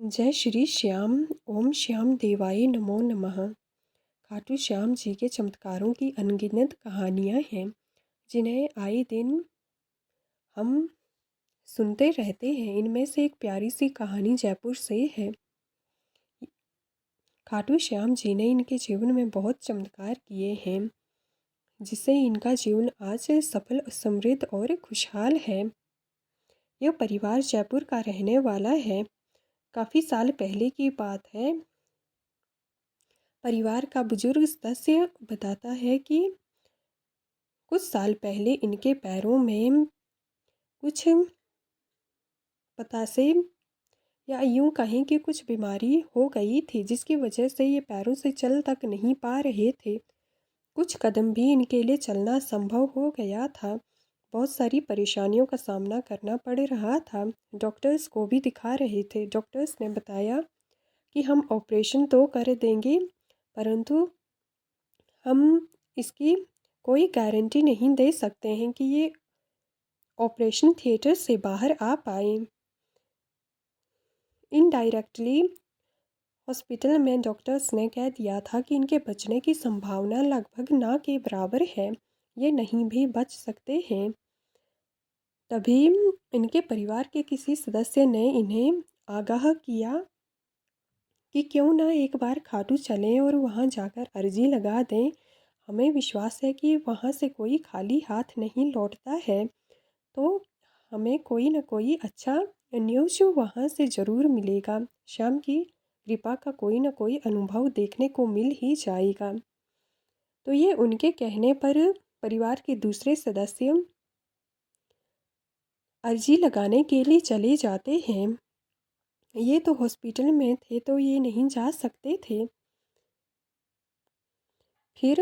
जय श्री श्याम। ओम श्याम देवाय नमो नमः। खाटू श्याम जी के चमत्कारों की अनगिनत कहानियाँ हैं जिन्हें आए दिन हम सुनते रहते हैं। इनमें से एक प्यारी सी कहानी जयपुर से है। खाटू श्याम जी ने इनके जीवन में बहुत चमत्कार किए हैं जिससे इनका जीवन आज सफल, समृद्ध और खुशहाल है। यह परिवार जयपुर का रहने वाला है। काफ़ी साल पहले की बात है। परिवार का बुजुर्ग सदस्य बताता है कि कुछ साल पहले इनके पैरों में कुछ पतासे या यूं कहें कि कुछ बीमारी हो गई थी जिसकी वजह से ये पैरों से चल तक नहीं पा रहे थे। कुछ कदम भी इनके लिए चलना संभव हो गया था। बहुत सारी परेशानियों का सामना करना पड़ रहा था। डॉक्टर्स को भी दिखा रहे थे। डॉक्टर्स ने बताया कि हम ऑपरेशन तो कर देंगे परंतु हम इसकी कोई गारंटी नहीं दे सकते हैं कि ये ऑपरेशन थिएटर से बाहर आ पाए। इनडायरेक्टली हॉस्पिटल में डॉक्टर्स ने कह दिया था कि इनके बचने की संभावना लगभग ना के बराबर है, ये नहीं भी बच सकते हैं। तभी इनके परिवार के किसी सदस्य ने इन्हें आगाह किया कि क्यों ना एक बार खाटू चलें और वहां जाकर अर्जी लगा दें। हमें विश्वास है कि वहां से कोई खाली हाथ नहीं लौटता है, तो हमें कोई न कोई अच्छा न्यूज़ वहाँ से ज़रूर मिलेगा। श्याम की कृपा का कोई न कोई अनुभव देखने को मिल ही जाएगा। तो ये उनके कहने पर परिवार के दूसरे सदस्य अर्जी लगाने के लिए चले जाते हैं। ये तो हॉस्पिटल में थे तो ये नहीं जा सकते थे। फिर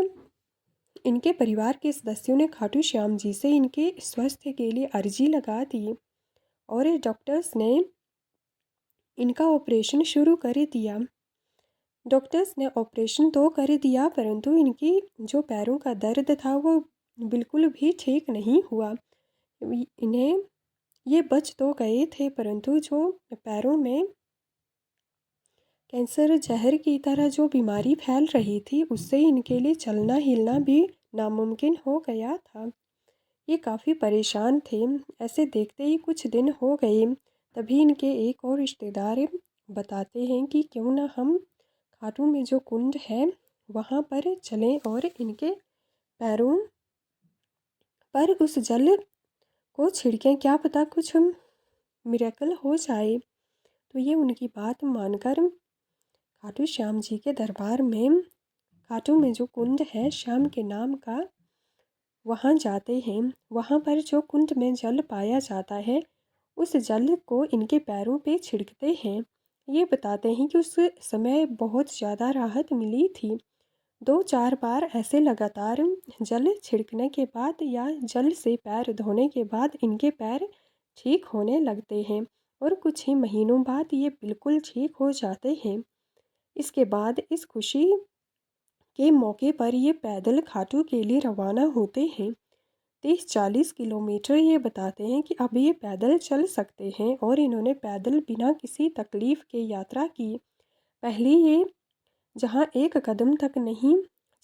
इनके परिवार के सदस्यों ने खाटू श्याम जी से इनके स्वास्थ्य के लिए अर्जी लगा दी और डॉक्टर्स ने इनका ऑपरेशन शुरू कर दिया। डॉक्टर्स ने ऑपरेशन तो कर दिया परंतु इनकी जो पैरों का दर्द था वो बिल्कुल भी ठीक नहीं हुआ। इन्हें ये बच तो गए थे परंतु जो पैरों में कैंसर जहर की तरह जो बीमारी फैल रही थी उससे इनके लिए चलना हिलना भी नामुमकिन हो गया था। ये काफ़ी परेशान थे। ऐसे देखते ही कुछ दिन हो गए। तभी इनके एक और रिश्तेदार बताते हैं कि क्यों ना हम खाटू में जो कुंड है वहाँ पर चलें और इनके पैरों पर उस जल को छिड़कें, क्या पता कुछ मिरेकल हो जाए। तो ये उनकी बात मानकर खाटू श्याम जी के दरबार में खाटू में जो कुंड है श्याम के नाम का वहाँ जाते हैं। वहाँ पर जो कुंड में जल पाया जाता है उस जल को इनके पैरों पे छिड़कते हैं। ये बताते हैं कि उस समय बहुत ज़्यादा राहत मिली थी। 2-4 बार ऐसे लगातार जल छिड़कने के बाद या जल से पैर धोने के बाद इनके पैर ठीक होने लगते हैं और कुछ ही महीनों बाद ये बिल्कुल ठीक हो जाते हैं। इसके बाद इस खुशी के मौके पर ये पैदल खाटू के लिए रवाना होते हैं। 30-40 किलोमीटर ये बताते हैं कि अब ये पैदल चल सकते हैं और इन्होंने पैदल बिना किसी तकलीफ़ के यात्रा की। पहले ये जहाँ एक कदम तक नहीं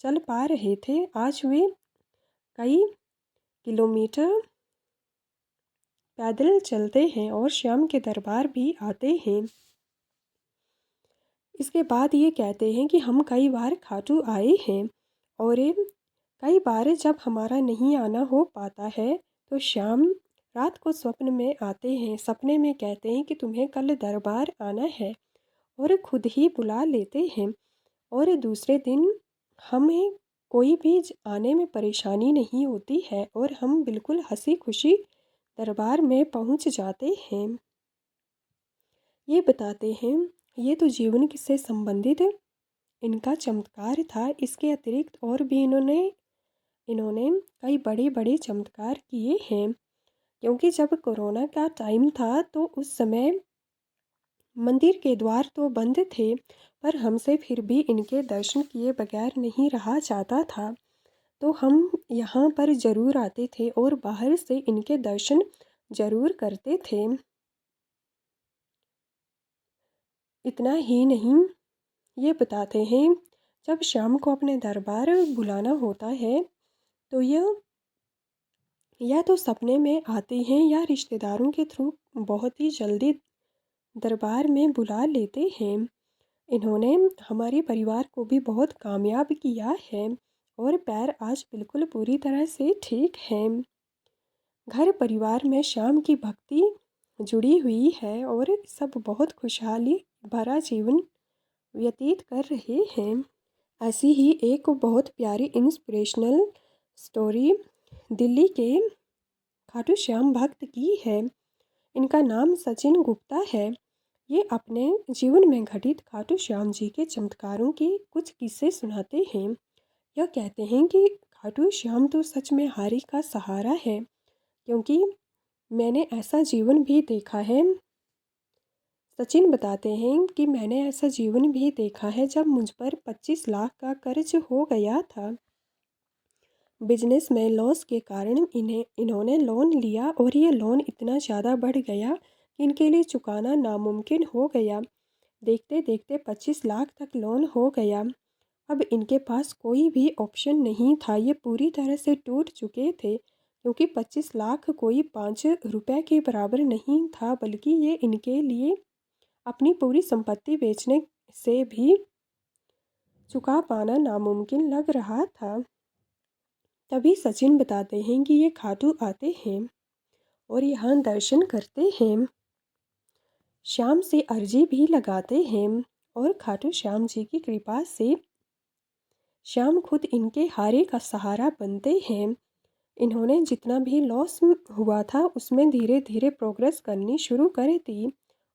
चल पा रहे थे आज वे कई किलोमीटर पैदल चलते हैं और श्याम के दरबार भी आते हैं। इसके बाद ये कहते हैं कि हम कई बार खाटू आए हैं और कई बार जब हमारा नहीं आना हो पाता है तो श्याम रात को स्वप्न में आते हैं। सपने में कहते हैं कि तुम्हें कल दरबार आना है और खुद ही बुला लेते हैं और दूसरे दिन हमें कोई भी आने में परेशानी नहीं होती है और हम बिल्कुल हंसी खुशी दरबार में पहुंच जाते हैं। ये बताते हैं ये तो जीवन से संबंधित इनका चमत्कार था। इसके अतिरिक्त और भी इन्होंने कई बड़े बड़े चमत्कार किए हैं क्योंकि जब कोरोना का टाइम था तो उस समय मंदिर के द्वार तो बंद थे पर हमसे फिर भी इनके दर्शन किए बगैर नहीं रहा जाता था। तो हम यहाँ पर ज़रूर आते थे और बाहर से इनके दर्शन ज़रूर करते थे। इतना ही नहीं, ये बताते हैं जब श्याम को अपने दरबार बुलाना होता है तो यह या तो सपने में आते हैं या रिश्तेदारों के थ्रू बहुत ही जल्दी दरबार में बुला लेते हैं। इन्होंने हमारे परिवार को भी बहुत कामयाब किया है और पैर आज बिल्कुल पूरी तरह से ठीक है। घर परिवार में श्याम की भक्ति जुड़ी हुई है और सब बहुत खुशहाली भरा जीवन व्यतीत कर रहे हैं। ऐसी ही एक बहुत प्यारी इंस्पिरेशनल स्टोरी दिल्ली के खाटू श्याम भक्त की है। इनका नाम सचिन गुप्ता है। ये अपने जीवन में घटित खाटू श्याम जी के चमत्कारों के कुछ किस्से सुनाते हैं। यह कहते हैं कि खाटू श्याम तो सच में हारी का सहारा है, क्योंकि मैंने ऐसा जीवन भी देखा है। सचिन बताते हैं कि मैंने ऐसा जीवन भी देखा है जब मुझ पर 25 लाख का कर्ज हो गया था। बिजनेस में लॉस के कारण इन्होंने लोन लिया और ये लोन इतना ज़्यादा बढ़ गया कि इनके लिए चुकाना नामुमकिन हो गया। देखते देखते 25 लाख तक लोन हो गया। अब इनके पास कोई भी ऑप्शन नहीं था। ये पूरी तरह से टूट चुके थे, क्योंकि 25 लाख कोई 5 रुपए के बराबर नहीं था, बल्कि ये इनके लिए अपनी पूरी संपत्ति बेचने से भी चुका पाना नामुमकिन लग रहा था। तभी सचिन बताते हैं कि ये खाटू आते हैं और यहाँ दर्शन करते हैं, श्याम से अर्जी भी लगाते हैं और खाटू श्याम जी की कृपा से श्याम खुद इनके हारे का सहारा बनते हैं। इन्होंने जितना भी लॉस हुआ था उसमें धीरे धीरे प्रोग्रेस करनी शुरू कर दी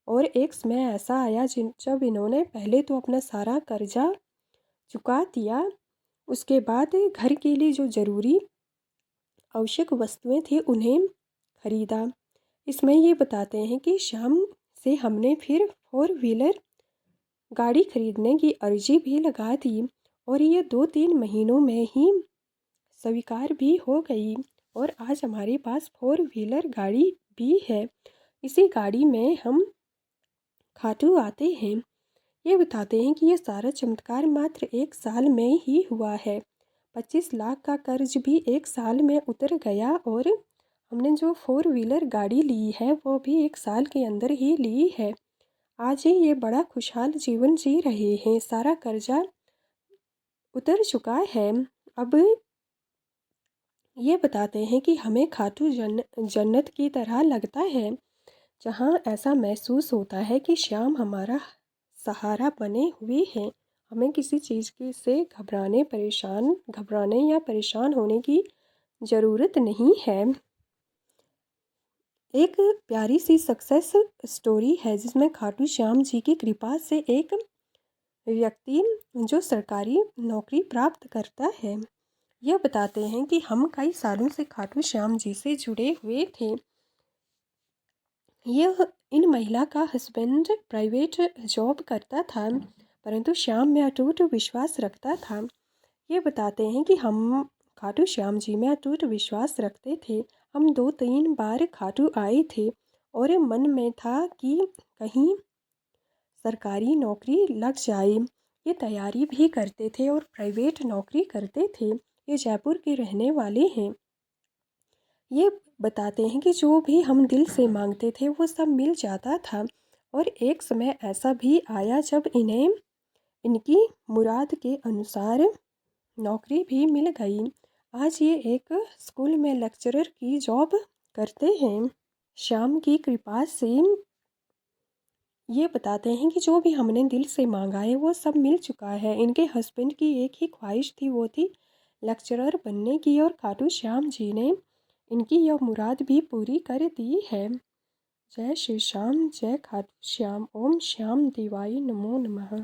और एक समय ऐसा आया जब इन्होंने पहले तो अपना सारा कर्जा चुका दिया। उसके बाद घर के लिए जो ज़रूरी आवश्यक वस्तुएं थी उन्हें खरीदा। इसमें ये बताते हैं कि श्याम से हमने फिर 4 व्हीलर गाड़ी खरीदने की अर्जी भी लगा दी और ये 2-3 महीनों में ही स्वीकार भी हो गई और आज हमारे पास 4 व्हीलर गाड़ी भी है। इसी गाड़ी में हम खाटू आते हैं। ये बताते हैं कि ये सारा चमत्कार मात्र 1 साल में ही हुआ है। 25 लाख का कर्ज भी 1 साल में उतर गया और हमने जो 4 व्हीलर गाड़ी ली है वो भी 1 साल के अंदर ही ली है। आज ही ये बड़ा खुशहाल जीवन जी रहे हैं। सारा कर्जा उतर चुका है। अब ये बताते हैं कि हमें खाटू जन्नत की तरह लगता है, जहाँ ऐसा महसूस होता है कि श्याम हमारा सहारा बने हुए हैं। हमें किसी चीज़ के से घबराने या परेशान होने की ज़रूरत नहीं है। एक प्यारी सी सक्सेस स्टोरी है जिसमें खाटू श्याम जी की कृपा से एक व्यक्ति जो सरकारी नौकरी प्राप्त करता है। यह बताते हैं कि हम कई सालों से खाटू श्याम जी से जुड़े हुए थे। यह इन महिला का हस्बैंड प्राइवेट जॉब करता था, परंतु श्याम में अटूट विश्वास रखता था। ये बताते हैं कि हम खाटू श्याम जी में अटूट विश्वास रखते थे। हम 2-3 बार खाटू आए थे और मन में था कि कहीं सरकारी नौकरी लग जाए। ये तैयारी भी करते थे और प्राइवेट नौकरी करते थे। ये जयपुर के रहने वाले हैं। ये बताते हैं कि जो भी हम दिल से मांगते थे वो सब मिल जाता था और एक समय ऐसा भी आया जब इन्हें इनकी मुराद के अनुसार नौकरी भी मिल गई। आज ये एक स्कूल में लेक्चरर की जॉब करते हैं। श्याम की कृपा से ये बताते हैं कि जो भी हमने दिल से मांगा है वो सब मिल चुका है। इनके हस्बैंड की एक ही ख्वाहिश थी, वो थी लेक्चरर बनने की और खाटू श्याम जी ने इनकी यह मुराद भी पूरी कर दी है। जय श्री श्याम, जय खाटू श्याम। ओम श्याम देवाय नमो नमः।